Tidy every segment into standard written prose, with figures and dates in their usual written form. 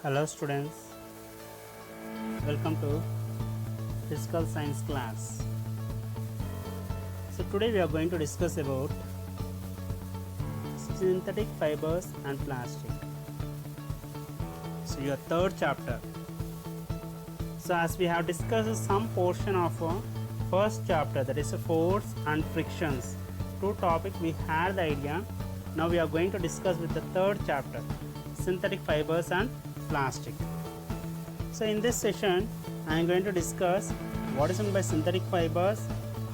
Hello students, welcome to physical science class. So today we are going to discuss about synthetic fibers and plastic. So your third chapter. So as we have discussed some portion of first chapter, that is force and frictions, two topic we had the idea. Now we are going to discuss with the third chapter, synthetic fibers and plastic. So in this session I am going to discuss what is meant by synthetic fibers,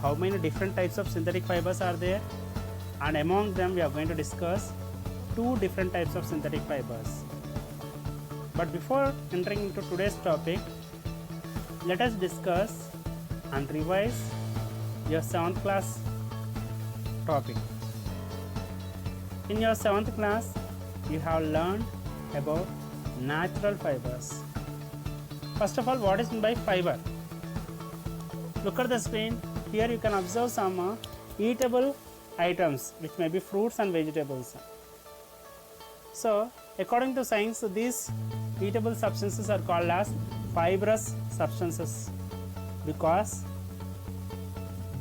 how many different types of synthetic fibers are there, and among them we are going to discuss two different types of synthetic fibers. But before entering into today's topic, let us discuss and revise your 7th class topic. In your 7th class you have learned about natural fibers. First of all, what is meant by fiber? Look at the screen. Here you can observe some eatable items which may be fruits and vegetables. So according to science, these eatable substances are called as fibrous substances because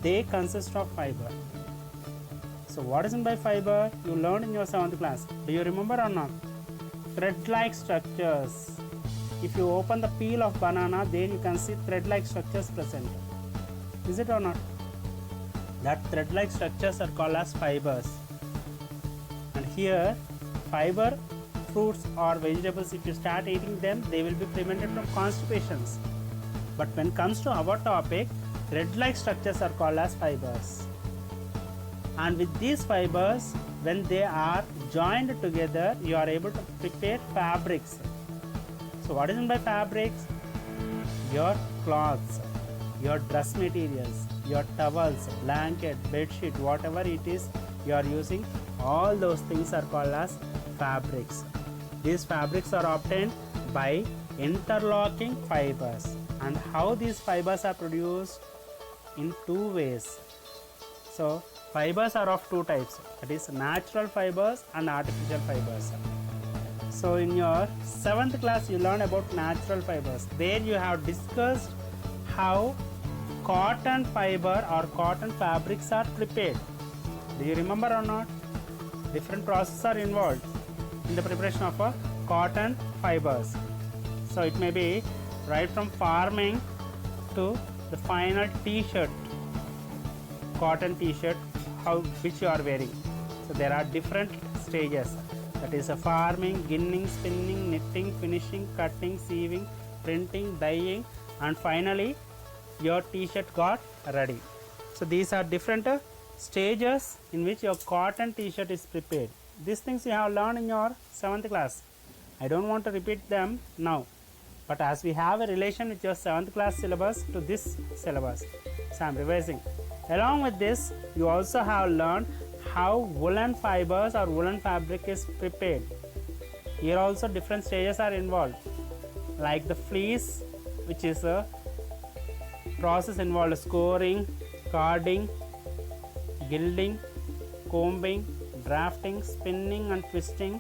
they consist of fiber. So what is meant by fiber? You learned in your 7th class. Do you remember or not? Thread-like structures. If you open the peel of banana, there you can see thread-like structures present. Is it or not? That thread-like structures are called as fibers. And here, fiber fruits or vegetables, if you start eating them, they will be prevented from constipations. But when it comes to our topic, thread-like structures are called as fibers. And with these fibers, when they are joined together, you are able to prepare fabrics. So what is meant by fabrics? Your clothes, your dress materials, your towels, blanket, bed sheet, whatever it is you are using, all those things are called as fabrics. These fabrics are obtained by interlocking fibers. And how these fibers are produced? In two ways. So fibers are of two types, that is natural fibers and artificial fibers. So in your 7th class you learn about natural fibers. There you have discussed how cotton fiber or cotton fabrics are prepared. Do you remember or not? Different processes are involved in the preparation of cotton fibers. So it may be right from farming to the final t-shirt, cotton t-shirt which you are wearing. So there are different stages, that is farming, ginning, spinning, knitting, finishing, cutting, sieving, printing, dyeing, and finally your t-shirt got ready. So these are different stages in which your cotton t-shirt is prepared. These things you have learned in your 7th class. I don't want to repeat them now, but as we have a relation with your 7th class syllabus to this syllabus, so I am revising. Along with this, you also have learned how woolen fibers or woolen fabric is prepared. Here also different stages are involved, like the fleece, which is a process involved scoring, carding, gilding, combing, drafting, spinning and twisting,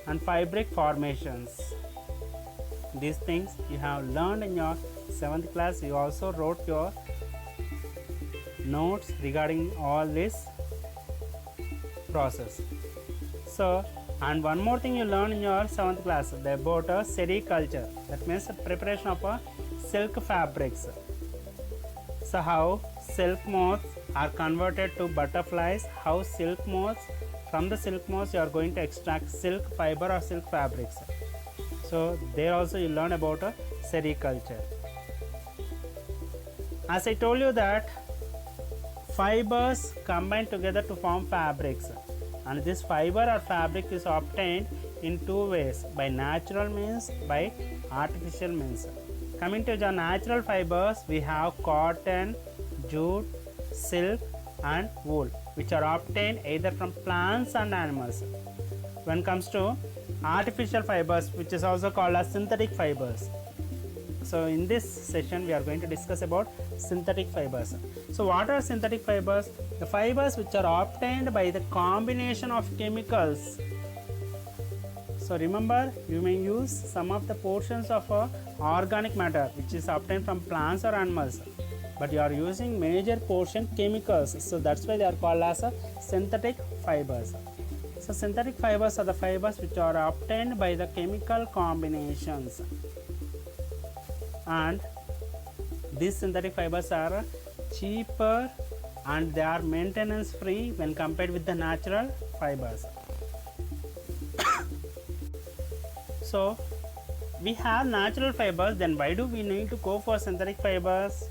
and fabric formations. These things you have learned in your 7th class. You also wrote your notes regarding all this process. So, and one more thing you learn in your 7th class about sericulture, that means the preparation of silk fabrics. So how silk moths are converted to butterflies, how silk moths, from the silk moths you are going to extract silk fiber or silk fabrics. So there also you learn about sericulture. As I told you that fibers combine together to form fabrics, and this fiber or fabric is obtained in two ways, by natural means, by artificial means. Coming to the natural fibers, we have cotton, jute, silk and wool, which are obtained either from plants and animals. When it comes to artificial fibers, which is also called as synthetic fibers, so in this session we are going to discuss about synthetic fibers. So what are synthetic fibers? The fibers which are obtained by the combination of chemicals So remember, you may use some of the portions of organic matter which is obtained from plants or animals, but you are using major portion chemicals, so that's why they are called as synthetic fibers. So synthetic fibers are the fibers which are obtained by the chemical combinations, and these synthetic fibers are cheaper and they are maintenance free when compared with the natural fibers. So we have natural fibers, then why do we need to go for synthetic fibers?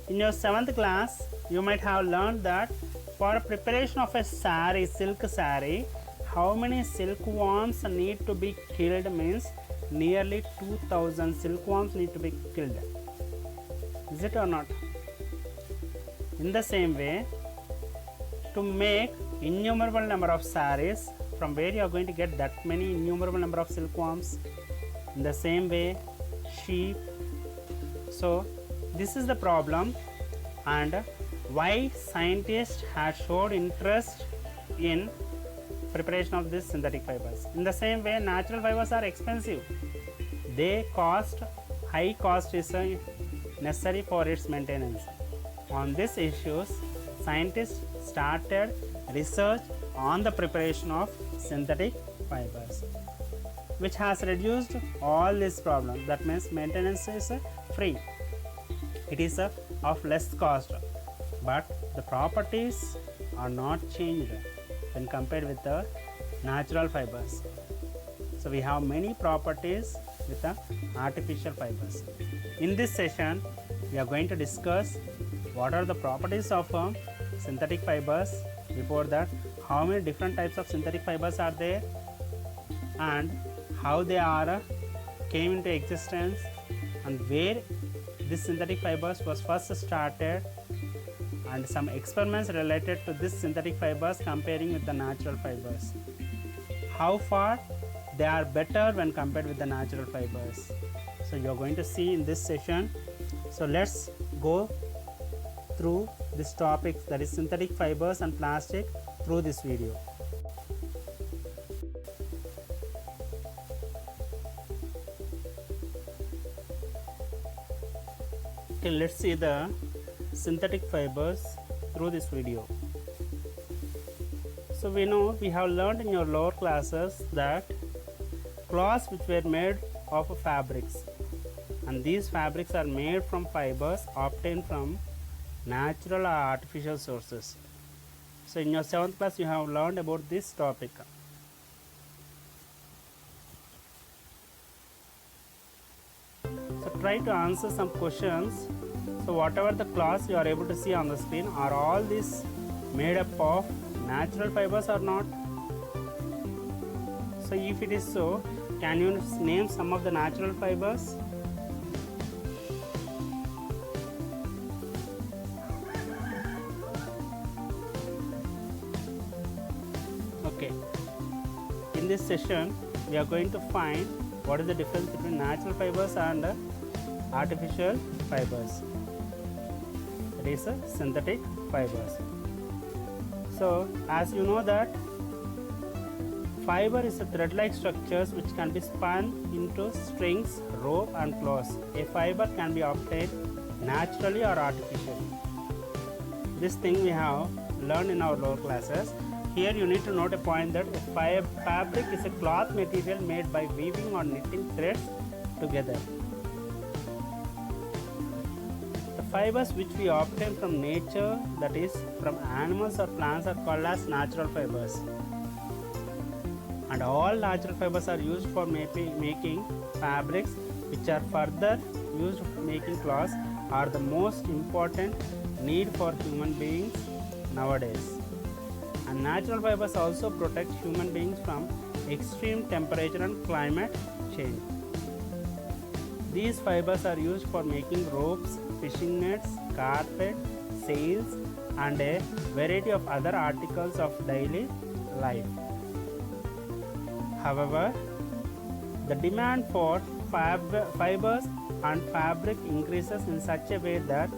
In your 7th class, you might have learned that for preparation of a saree, silk saree, how many silkworms need to be killed means nearly 2000 silkworms need to be killed. Is it or not? In the same way, to make innumerable number of sarees, from where you are going to get that many innumerable number of silkworms? In the same way, sheep. So this is the problem, and why scientists have showed interest in preparation of these synthetic fibers. In the same way, natural fibers are expensive. They cost, high cost is necessary for its maintenance. On these issues, scientists started research on the preparation of synthetic fibers, which has reduced all these problems. That means maintenance is free. It is of less cost, but the properties are not changed when compared with the natural fibers. So we have many properties with the artificial fibers. In this session, we are going to discuss what are the properties of synthetic fibers. Before that, how many different types of synthetic fibers are there, and how they are came into existence, and where this synthetic fibers was first started, and some experiments related to this synthetic fibers comparing with the natural fibers. How far they are better when compared with the natural fibers. So you are going to see in this session. So let's go through this topic, that is synthetic fibers and plastic, through this video. Okay, let's see the synthetic fibers through this video. So we know, we have learned in your lower classes that cloths which were made of fabrics, and these fabrics are made from fibers obtained from natural or artificial sources. So in your 7th class, you have learned about this topic. So try to answer some questions. So whatever the cloths you are able to see on the screen, are all these made up of natural fibers or not? So if it is so, can you name some of the natural fibers? Okay. In this session, we are going to find what is the difference between natural fibers and artificial fibers. That is synthetic fibers. So as you know that fiber is a thread-like structures which can be spun into strings, rope and cloths. A fiber can be obtained naturally or artificially. This thing we have learned in our lower classes. Here you need to note a point that a fabric is a cloth material made by weaving or knitting threads together. The fibers which we obtain from nature, that is from animals or plants, are called as natural fibers. And all natural fibers are used for making fabrics, which are further used for making cloths, are the most important need for human beings nowadays. And natural fibers also protect human beings from extreme temperature and climate change. These fibers are used for making ropes, fishing nets, carpet, sails, and a variety of other articles of daily life. However, the demand for fibers and fabric increases in such a way that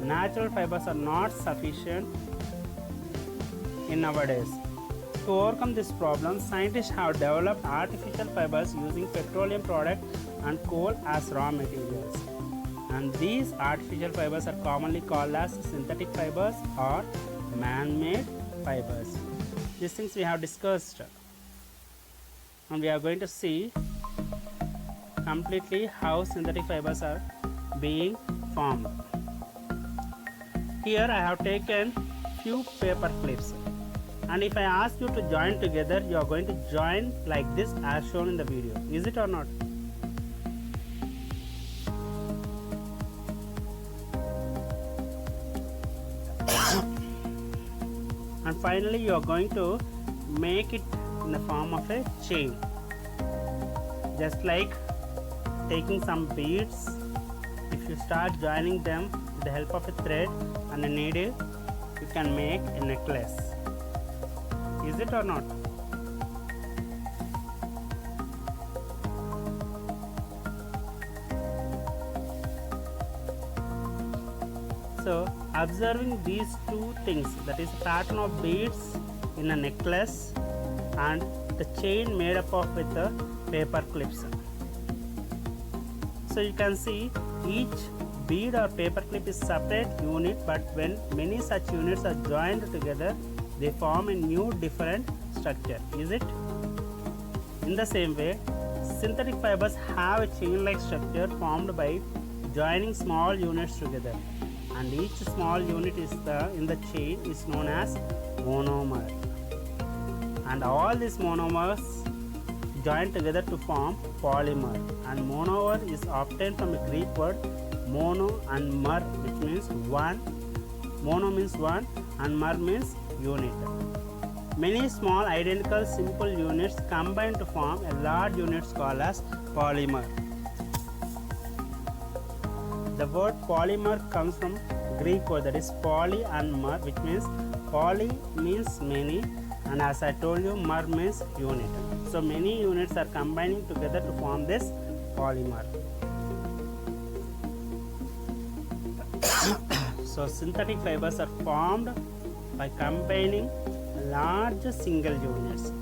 natural fibers are not sufficient in nowadays. To overcome this problem, scientists have developed artificial fibers using petroleum products and coal as raw materials. And these artificial fibers are commonly called as synthetic fibers or man-made fibers. These things we have discussed, and we are going to see completely how synthetic fibers are being formed. Here I have taken few paper clips, and if I ask you to join together, you are going to join like this as shown in the video. Is it or not? And finally you are going to make it in the form of a chain, just like taking some beads. If you start joining them with the help of a thread and a needle, you can make a necklace. Is it or not? So observing these two things, that is a pattern of beads in a necklace and the chain made up of with the paper clips. So you can see each bead or paper clip is separate unit, but when many such units are joined together, they form a new different structure. Is it? In the same way, synthetic fibers have a chain-like structure formed by joining small units together, and each small unit in the chain is known as monomer, and all these monomers join together to form polymer. And monomer is obtained from a Greek word mono and mer, which means one. Mono means one and mer means unit. Many small identical simple units combine to form a large unit called as polymer. The word polymer comes from Greek word, that is poly and mer, which means poly means many, and as I told you, mer means unit. So many units are combining together to form this polymer. So synthetic fibers are formed by combining large single units.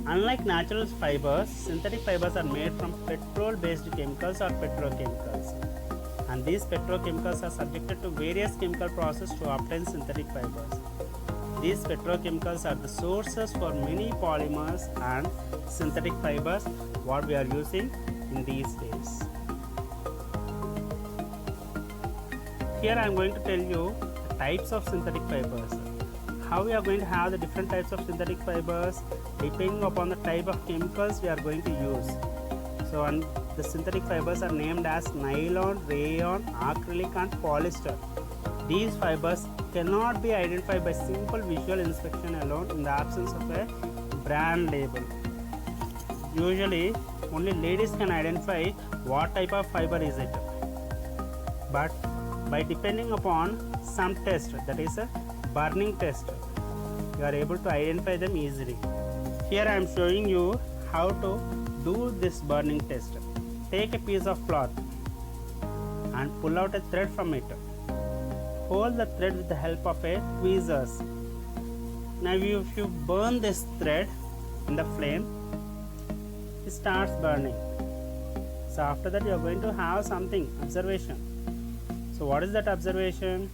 Unlike natural fibers, synthetic fibers are made from petrol-based chemicals or petrochemicals, and these petrochemicals are subjected to various chemical processes to obtain synthetic fibers. These petrochemicals are the sources for many polymers and synthetic fibers what we are using in these days. Here I am going to tell you the types of synthetic fibers. How we are going to have the different types of synthetic fibers depending upon the type of chemicals we are going to use. So and the synthetic fibers are named as nylon, rayon, acrylic and polyester. These fibers cannot be identified by simple visual inspection alone in the absence of a brand label. Usually only ladies can identify what type of fiber is it, but by depending upon some test, that is a burning test, you are able to identify them easily. Here I am showing you how to do this burning test. Take a piece of cloth and pull out a thread from it. Hold the thread with the help of a tweezers. Now if you burn this thread in the flame, it starts burning. So after that you are going to have something, observation. So what is that observation?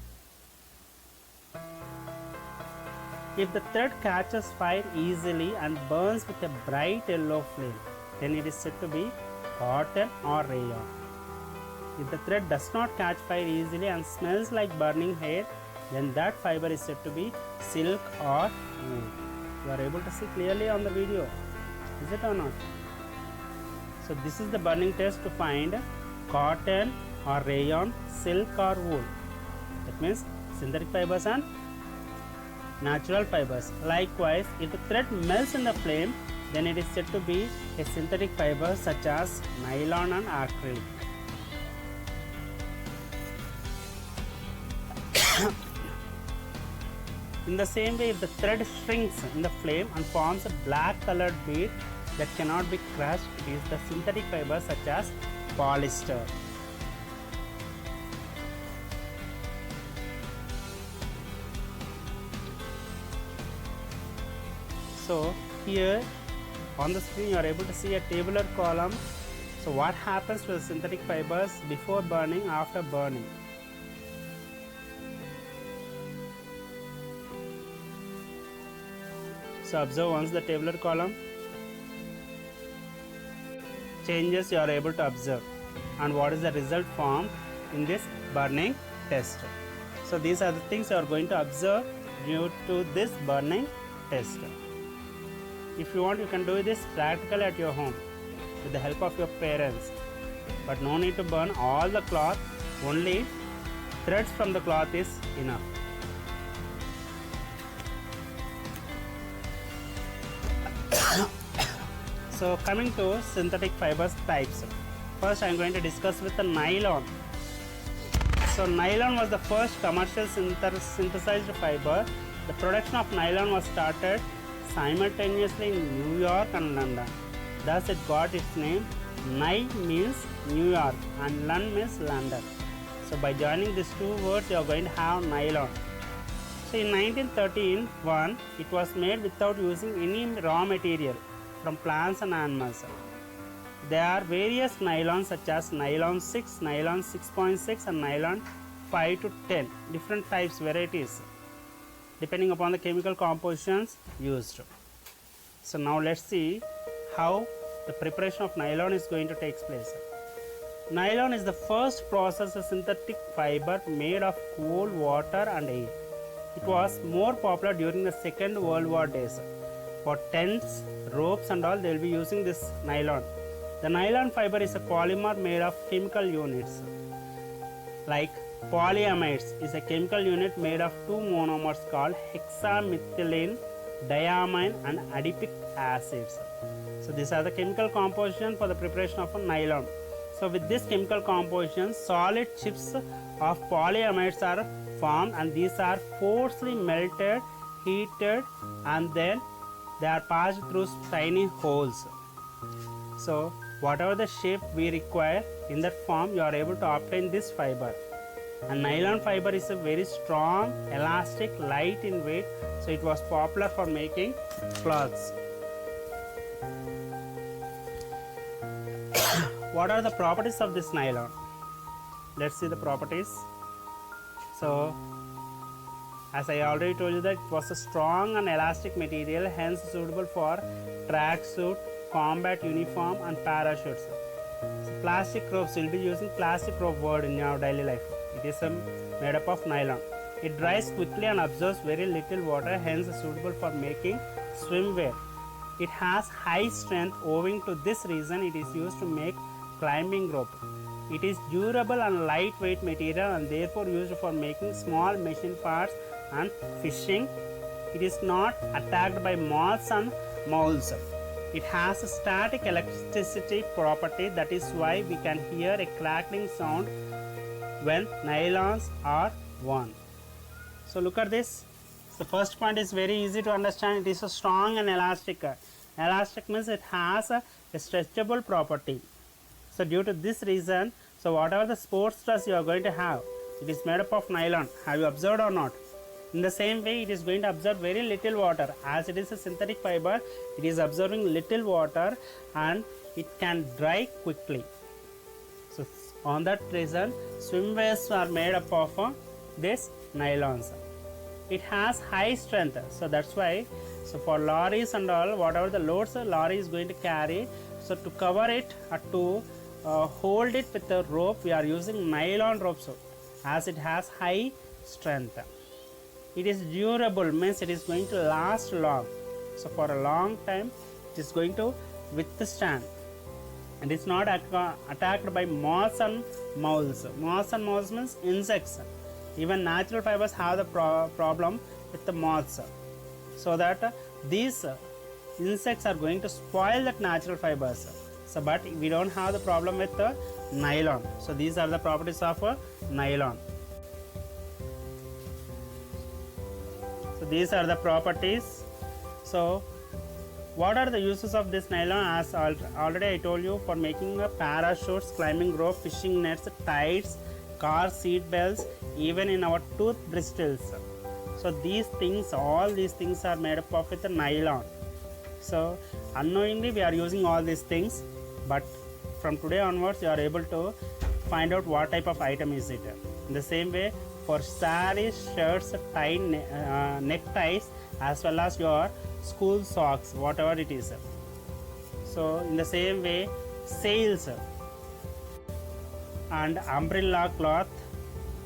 If the thread catches fire easily and burns with a bright yellow flame, then it is said to be cotton or rayon. If the thread does not catch fire easily and smells like burning hair, then that fiber is said to be silk or wool. You are able to see clearly on the video. Is it or not? So this is the burning test to find cotton or rayon, silk or wool. That means synthetic fibers and natural fibers. Likewise, if the thread melts in the flame, then it is said to be a synthetic fiber such as nylon and acrylic. In the same way, if the thread shrinks in the flame and forms a black colored bead that cannot be crushed, it is the synthetic fiber such as polyester. So here on the screen you are able to see a tabular column. So what happens with synthetic fibers before burning, after burning. So observe once the tabular column changes, you are able to observe, and what is the result formed in this burning test. So these are the things you are going to observe due to this burning test. If you want, you can do this practically at your home with the help of your parents, but no need to burn all the cloth, only threads from the cloth is enough. So coming to synthetic fibers types. First I am going to discuss with the nylon. So nylon was the first commercial synthesized fiber. The production of nylon was started simultaneously in New York and London. Thus it got its name. Ny means New York and Lon means London. So by joining these two words you are going to have nylon. So in 1913, it was made without using any raw material from plants and animals. There are various nylons such as nylon 6, nylon 6.6 and nylon 5 to 10, different types, varieties, depending upon the chemical compositions used. So now let's see how the preparation of nylon is going to take place. Nylon is the first processed synthetic fiber made of coal, water and air. It was more popular during the Second World War days. For tents, ropes and all, they will be using this nylon. The nylon fiber is a polymer made of chemical units. Like polyamides is a chemical unit made of two monomers called hexamethylene, diamine and adipic acids. So these are the chemical composition for the preparation of a nylon. So with this chemical composition, solid chips of polyamides are formed, and these are forcibly melted, heated and then they are passed through tiny holes. So whatever the shape we require, in that form you are able to obtain this fiber. And nylon fiber is a very strong, elastic, light in weight, so it was popular for making clothes. What are the properties of this nylon? Let's see the properties. So as I already told you that it was a strong and elastic material, hence suitable for tracksuit, combat uniform and parachutes. So plastic ropes, we will be using plastic rope word in our daily life. It is made up of nylon. It dries quickly and absorbs very little water, hence suitable for making swimwear. It has high strength. Owing to this reason, it is used to make climbing rope. It is durable and lightweight material and therefore used for making small machine parts and fishing. It is not attacked by moths and moles. It has a static elasticity property, that is why we can hear a crackling sound when nylons are worn. So look at this. The first point is very easy to understand. It is a strong and elastic. Elastic means it has a stretchable property. So due to this reason, so whatever the sports dress you are going to have, it is made up of nylon. Have you observed or not? In the same way, it is going to absorb very little water. As it is a synthetic fiber, it is absorbing little water and it can dry quickly. So on that reason, swimwears are made up of this nylons. It has high strength, so that's why, so for lorries and all, whatever the loads a lorry is going to carry, so to cover it or to hold it with a rope, we are using nylon ropes, as it has high strength. It is durable, means it is going to last long. So for a long time, it is going to withstand. And it is not attacked by moths and moles. Moths and moles means insects. Even natural fibers have the problem with the moths. So that these insects are going to spoil that natural fibers. So but we don't have the problem with the nylon. So these are the properties of nylon. So these are the properties. So what are the uses of this nylon? As already I told you, for making parachutes, climbing rope, fishing nets, tights, car seat belts, even in our tooth bristles. So these things, all these things are made up of with nylon. So unknowingly we are using all these things, but from today onwards you are able to find out what type of item is it. In the same way, for sarees, shirts, neckties, as well as your school socks, whatever it is. So in the same way, sails and umbrella cloth,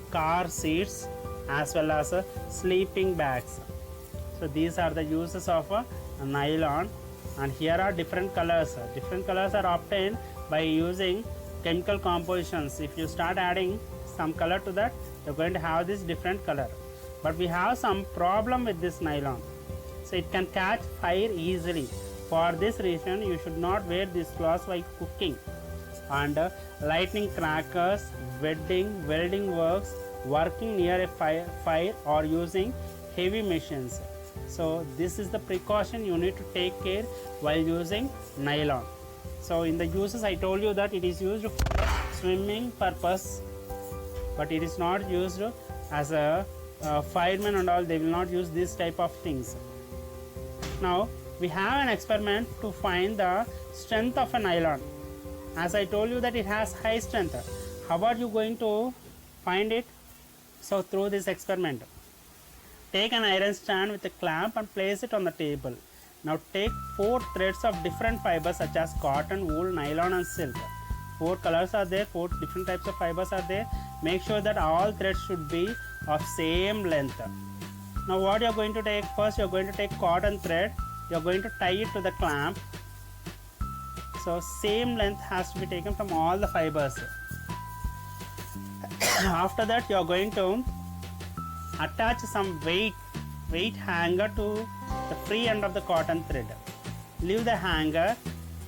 car seats, as well as sleeping bags. So these are the uses of nylon, and here are different colors. Different colors are obtained by using chemical compositions. If you start adding some color to that, you're going to have this different color. But we have some problem with this nylon. So it can catch fire easily. For this reason, you should not wear these clothes while cooking. And lightning crackers, welding works, working near a fire or using heavy machines. So this is the precaution you need to take care while using nylon. So in the uses, I told you that it is used for swimming purpose, but it is not used as a fireman and all. They will not use this type of things. Now we have an experiment to find the strength of a nylon. As I told you that it has high strength. How are you going to find it? So through this experiment, take an iron stand with a clamp and place it on the table. Now take 4 threads of different fibers such as cotton, wool, nylon and silk. 4 colors are there, 4 different types of fibers are there. Make sure that all threads should be of same length. Now what you are going to take? First you are going to take cotton thread. You are going to tie it to the clamp. So same length has to be taken from all the fibers. After that you are going to attach some weight hanger to the free end of the cotton thread. Leave the hanger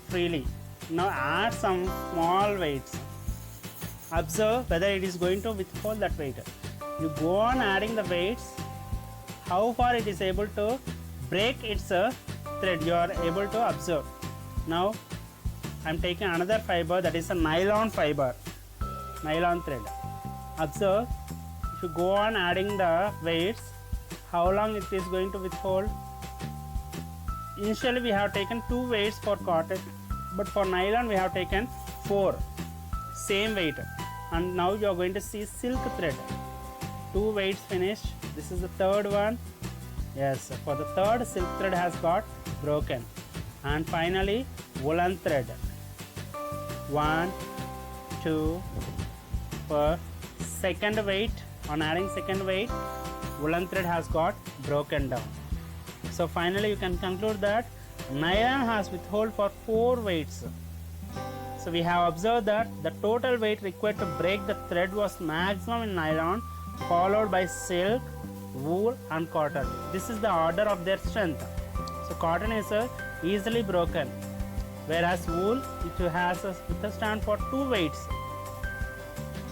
freely. Now add some small weights. Observe whether it is going to withhold that weight. You go on adding the weights. How far it is able to break its thread, you are able to observe. Now I am taking another fiber, that is a nylon fiber, nylon thread. Observe, if you go on adding the weights, how long it is going to withhold. Initially we have taken 2 weights for cotton, but for nylon we have taken 4, same weight. And now you are going to see silk thread. 2 weights finished. This is the third one. Yes, for the third, silk thread has got broken. And finally woolen thread. 1, 2, for second weight, on adding second weight, woolen thread has got broken down. So finally you can conclude that nylon has withhold for 4 weights. So we have observed that the total weight required to break the thread was maximum in nylon, followed by silk, wool and cotton. This is the order of their strength. So cotton is easily broken, whereas wool, it has a withstand for 2 weights.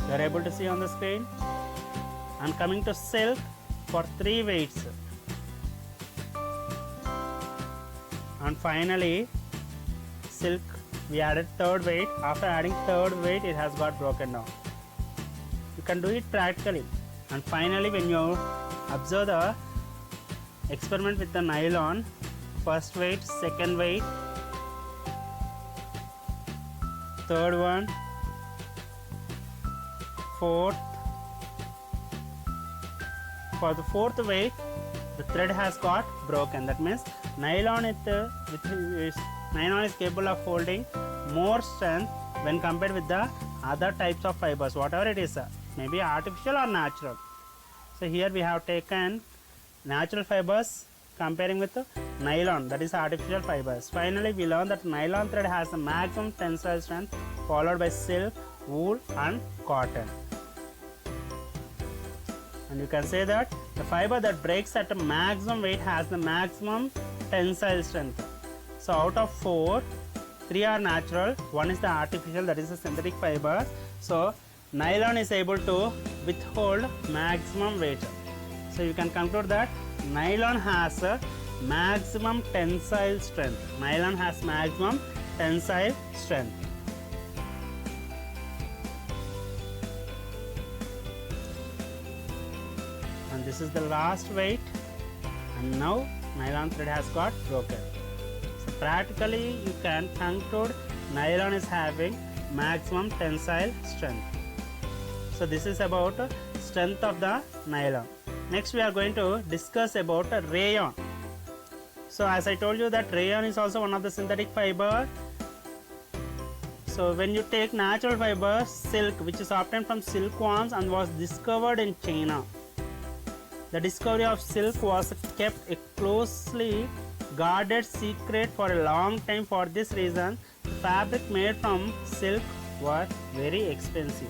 You are able to see on the screen. And coming to silk, for 3 weights. And finally silk, we added third weight. After adding third weight, it has got broken down. You can do it practically. And finally when you observe the experiment with the nylon, first weight, second weight, third one, fourth. For the fourth weight, the thread has got broken. That means nylon is capable of holding more strength when compared with the other types of fibers, whatever it is, maybe artificial or natural. So here we have taken natural fibers comparing with nylon, that is artificial fibers. Finally we learned that nylon thread has a maximum tensile strength, followed by silk, wool and cotton. And you can say that the fiber that breaks at a maximum weight has the maximum tensile strength. So out of 4, 3 are natural, 1 is the artificial, that is a synthetic fiber. So nylon is able to withhold maximum weight. So you can conclude that nylon has a maximum tensile strength. Nylon has maximum tensile strength. And this is the last weight, and now nylon thread has got broken. So practically you can conclude nylon is having maximum tensile strength. So this is about strength of the nylon. Next we are going to discuss about rayon. So as I told you that rayon is also one of the synthetic fiber. So when you take natural fiber silk, which is obtained from silkworms and was discovered in China. The discovery of silk was kept a closely guarded secret for a long time. For this reason, the fabric made from silk was very expensive.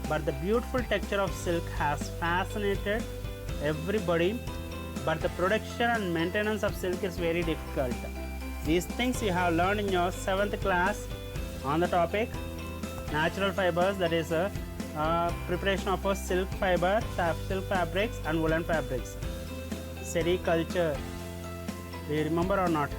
But the beautiful texture of silk has fascinated everybody. But the production and maintenance of silk is very difficult. These things you have learned in your 7th class on the topic natural fibers, that is preparation of a silk fiber, silk fabrics and woolen fabrics. Sericulture. Do you remember or not?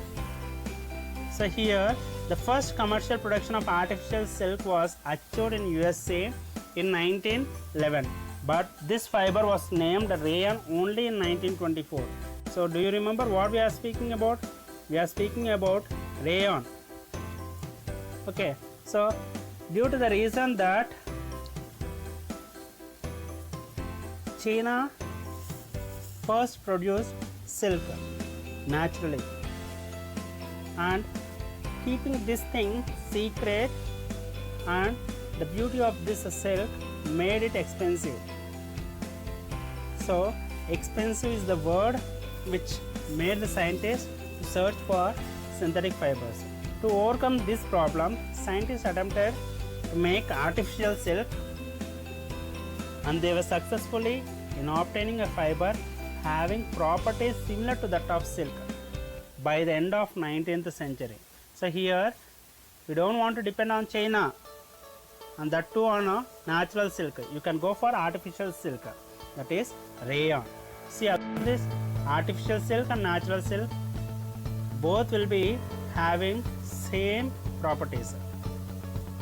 So here the first commercial production of artificial silk was achieved in USA in 1911. But this fiber was named rayon only in 1924. So do you remember what we are speaking about? We are speaking about rayon. Okay, so due to the reason that China first produced silk naturally, and keeping this thing secret, and the beauty of this silk made it expensive. So expensive is the word which made the scientists to search for synthetic fibers. To overcome this problem, scientists attempted to make artificial silk, and they were successfully in obtaining a fiber having properties similar to that of silk by the end of 19th century. So here we don't want to depend on China, and that too on a natural silk. You can go for artificial silk, that is rayon. See, this artificial silk and natural silk both will be having same properties.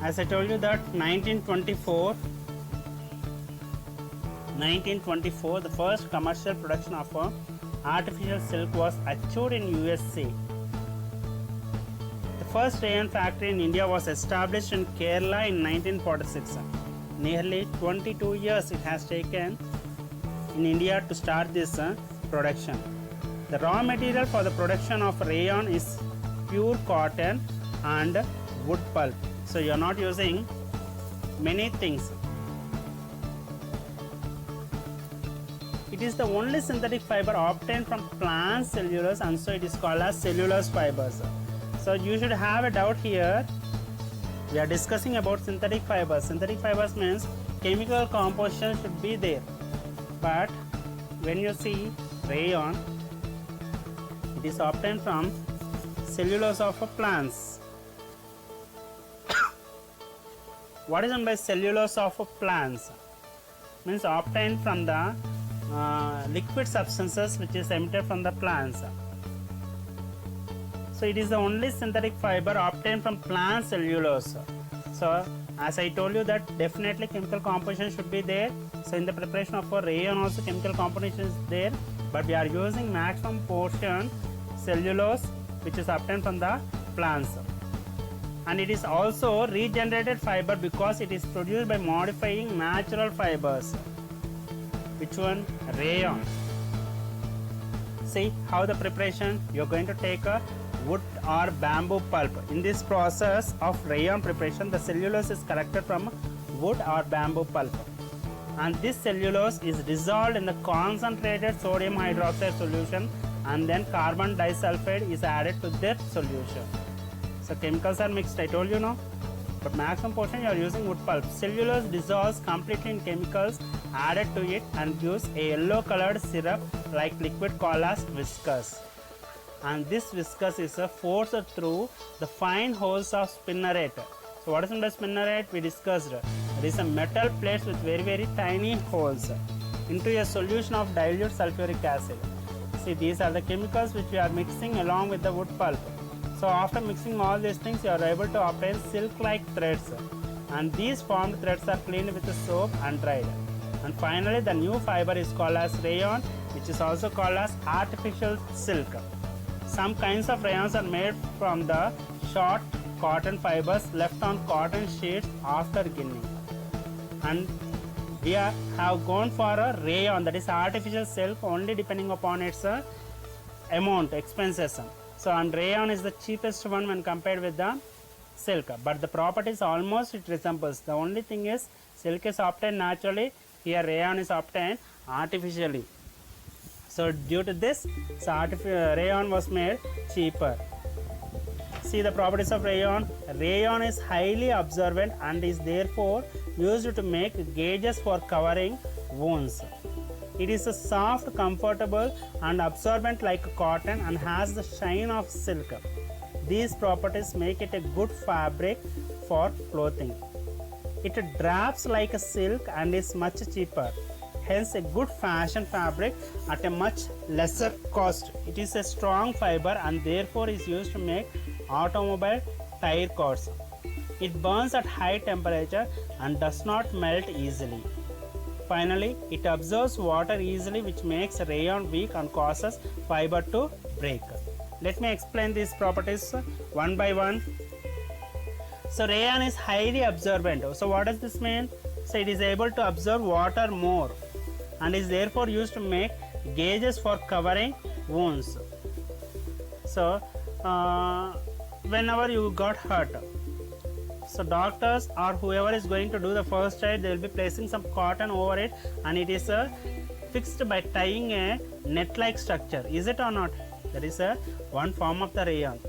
As I told you that 1924, the first commercial production of artificial silk was achieved in USA. The first rayon factory in India was established in Kerala in 1946. Nearly 22 years it has taken in India to start this production. The raw material for the production of rayon is pure cotton and wood pulp. So you are not using many things. It is the only synthetic fiber obtained from plant cellulose, and so it is called as cellulose fibers. So you should have a doubt here. We are discussing about synthetic fibers. Synthetic fibers means chemical composition should be there. But when you see rayon, it is obtained from cellulose of plants. What is meant by cellulose of plants? Means obtained from the liquid substances which is emitted from the plants. So it is the only synthetic fiber obtained from plant cellulose. So as I told you that definitely chemical composition should be there. So in the preparation of a rayon also chemical composition is there, but we are using maximum portion cellulose which is obtained from the plants. And it is also regenerated fiber because it is produced by modifying natural fibers. Which one? Rayon. See how the preparation, you are going to take a wood or bamboo pulp. In this process of rayon preparation, the cellulose is collected from wood or bamboo pulp, and this cellulose is dissolved in the concentrated sodium hydroxide solution, and then carbon disulfide is added to that solution. So chemicals are mixed, I told you no, but maximum portion you are using wood pulp. Cellulose dissolves completely in chemicals added to it and gives a yellow colored syrup like liquid called as viscous. And this viscous is forced through the fine holes of spinneret. So what is meant by spinneret? We discussed. It is a metal plates with very tiny holes into a solution of dilute sulfuric acid. See, these are the chemicals which we are mixing along with the wood pulp. So after mixing all these things, you are able to obtain silk-like threads, and these formed threads are cleaned with a soap and dried. And finally, the new fiber is called as rayon, which is also called as artificial silk. Some kinds of rayons are made from the short cotton fibers left on cotton sheets after ginning. And we have gone for a rayon, that is artificial silk, only depending upon its amount, expenses. So, and rayon is the cheapest one when compared with the silk, but the properties almost it resembles. The only thing is silk is obtained naturally, here rayon is obtained artificially. So due to this, rayon was made cheaper. See the properties of rayon. Rayon is highly absorbent and is therefore used to make gauges for covering wounds. It is a soft, comfortable and absorbent like cotton and has the shine of silk. These properties make it a good fabric for clothing. It drapes like a silk and is much cheaper. Hence a good fashion fabric at a much lesser cost. It is a strong fiber and therefore is used to make automobile tire cords. It burns at high temperature and does not melt easily. Finally, it absorbs water easily, which makes rayon weak and causes fiber to break. Let me explain these properties one by one. So rayon is highly absorbent. So what does this mean? So it is able to absorb water more and is therefore used to make gauges for covering wounds. So whenever you got hurt, so doctors or whoever is going to do the first aid, they will be placing some cotton over it and it is fixed by tying a net like structure. Is it or not? That is one form of the rayon.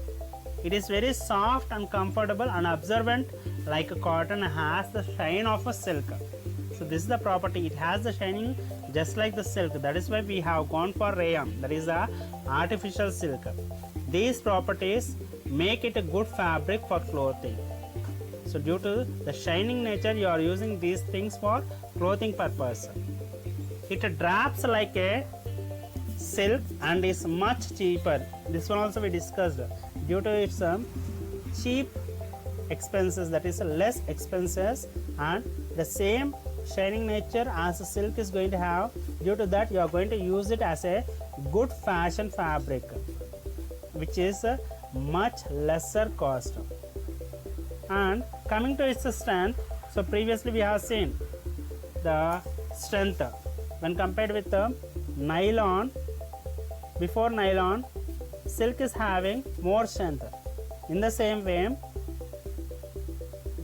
It is very soft and comfortable and absorbent like a cotton, has the shine of a silk. So this is the property, it has the shining just like the silk. That is why we have gone for rayon, that is a artificial silk. These properties make it a good fabric for clothing. So due to the shining nature, you are using these things for clothing purpose. It drapes like a silk and is much cheaper. This one also we discussed. Due to its cheap expenses, that is less expenses and the same shining nature as a silk is going to have, due to that you are going to use it as a good fashion fabric, which is much lesser cost. And coming to its strength, so previously we have seen the strength when compared with the nylon. Before nylon, silk is having more strength. In the same way,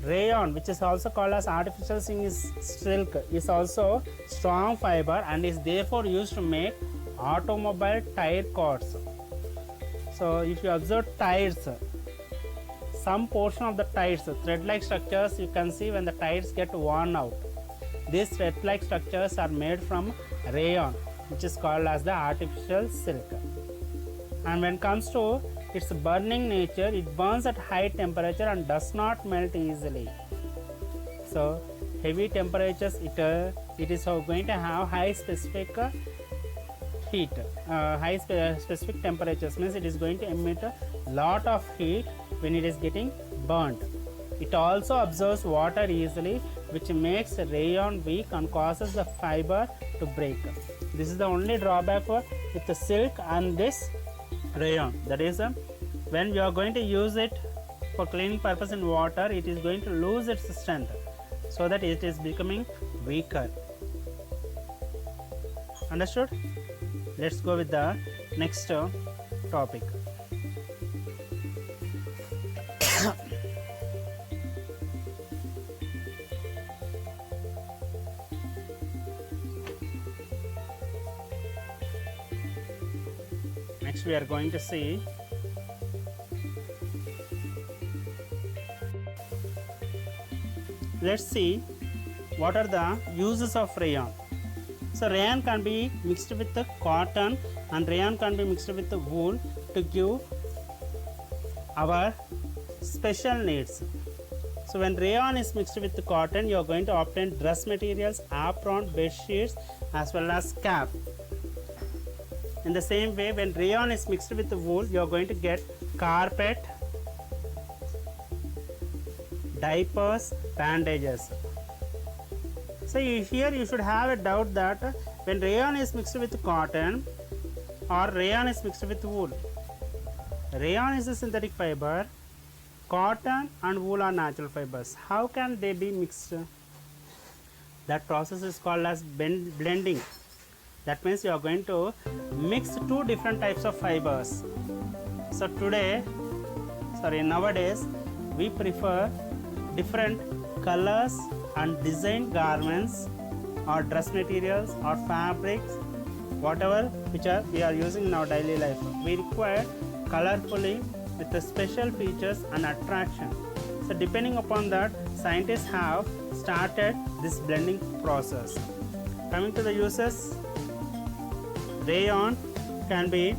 rayon, which is also called as artificial silk, is also strong fiber and is therefore used to make automobile tire cords. So if you observe tires, some portion of the tires, thread like structures, you can see when the tires get worn out. These thread like structures are made from rayon, which is called as the artificial silk. And when it comes to its burning nature, it burns at high temperature and does not melt easily. So heavy temperatures, it is going to have high specific heat. High specific temperatures means it is going to emit a lot of heat when it is getting burnt. It also absorbs water easily, which makes rayon weak and causes the fiber to break. This is the only drawback with the silk and this rayon. That is, when you are going to use it for cleaning purpose in water, it is going to lose its strength, so that it is becoming weaker. Understood? Let's go with the next topic. Next we are going to see let's see what are the uses of rayon. So rayon can be mixed with the cotton and rayon can be mixed with the wool to give our special needs. So when rayon is mixed with the cotton, you are going to obtain dress materials, apron, bed sheets as well as cap. In the same way, when rayon is mixed with the wool, you are going to get carpet, diapers, bandages. So here you should have a doubt that when rayon is mixed with cotton or rayon is mixed with wool. Rayon is a synthetic fiber, cotton and wool are natural fibers. How can they be mixed? That process is called as blending. That means you are going to mix two different types of fibers. So nowadays we prefer different colors and design garments or dress materials or fabrics, whatever which we are using in our daily life. We require colorfully with the special features and attraction. So depending upon that, scientists have started this blending process. Coming to the uses, rayon can be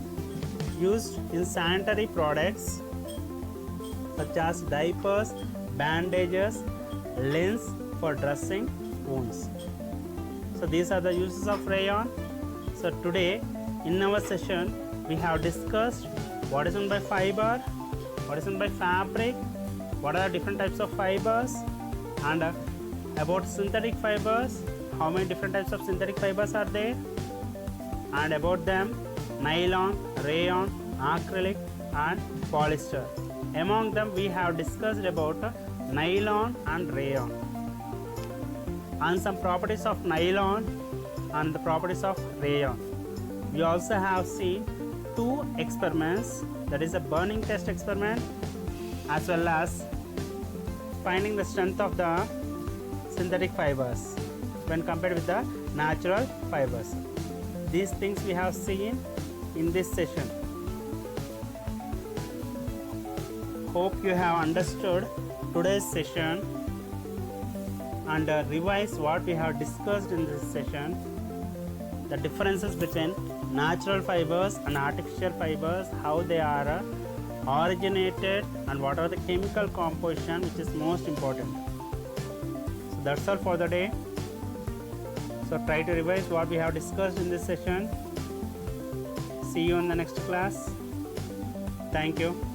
used in sanitary products such as diapers, bandages, lint for dressing wounds. So these are the uses of rayon. So today in our session we have discussed what is meant by fiber, what is meant by fabric, what are the different types of fibers, and about synthetic fibers, how many different types of synthetic fibers are there, and about them nylon, rayon, acrylic and polyester. Among them we have discussed about nylon and rayon and some properties of nylon and the properties of rayon. We also have seen two experiments, that is a burning test experiment as well as finding the strength of the synthetic fibers when compared with the natural fibers. These things we have seen in this session. Hope you have understood today's session and revise what we have discussed in this session, the differences between natural fibers and artificial fibers, how they are originated and what are the chemical composition which is most important. So that's all for the day. So try to revise what we have discussed in this session. See you in the next class. Thank you.